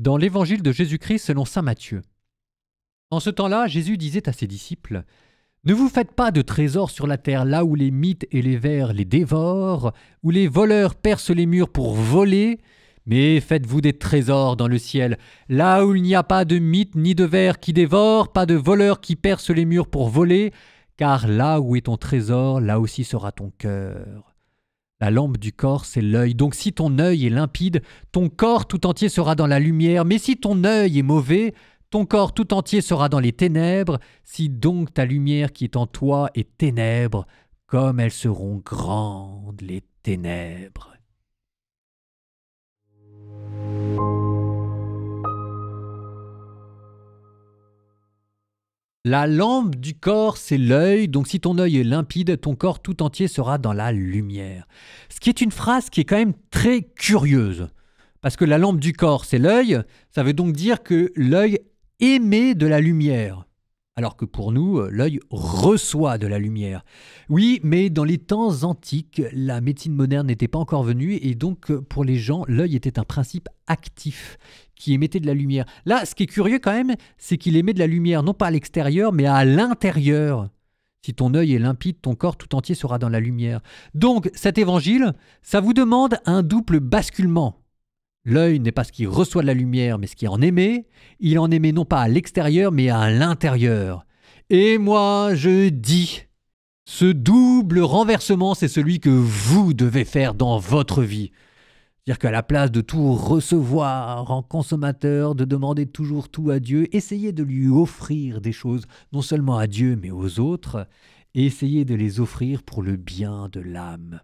Dans l'évangile de Jésus-Christ selon saint Matthieu. En ce temps-là, Jésus disait à ses disciples : « Ne vous faites pas de trésors sur la terre, là où les mythes et les vers les dévorent, où les voleurs percent les murs pour voler, mais faites-vous des trésors dans le ciel, là où il n'y a pas de mythes ni de vers qui dévorent, pas de voleurs qui percent les murs pour voler, car là où est ton trésor, là aussi sera ton cœur. » La lampe du corps, c'est l'œil. Donc si ton œil est limpide, ton corps tout entier sera dans la lumière. Mais si ton œil est mauvais, ton corps tout entier sera dans les ténèbres. Si donc ta lumière qui est en toi est ténèbres, comme elles seront grandes les ténèbres. La lampe du corps, c'est l'œil, donc si ton œil est limpide, ton corps tout entier sera dans la lumière. Ce qui est une phrase qui est quand même très curieuse, parce que la lampe du corps, c'est l'œil, ça veut donc dire que l'œil émet de la lumière, alors que pour nous, l'œil reçoit de la lumière. Oui, mais dans les temps antiques, la médecine moderne n'était pas encore venue, et donc pour les gens, l'œil était un principe actif qui émettait de la lumière. Là, ce qui est curieux quand même, c'est qu'il émet de la lumière non pas à l'extérieur, mais à l'intérieur. Si ton œil est limpide, ton corps tout entier sera dans la lumière. Donc, cet évangile, ça vous demande un double basculement. L'œil n'est pas ce qui reçoit de la lumière, mais ce qui en émet. Il en émet non pas à l'extérieur, mais à l'intérieur. Et moi, je dis, ce double renversement, c'est celui que vous devez faire dans votre vie. C'est-à-dire qu'à la place de tout recevoir en consommateur, de demander toujours tout à Dieu, essayez de lui offrir des choses, non seulement à Dieu, mais aux autres, et essayez de les offrir pour le bien de l'âme.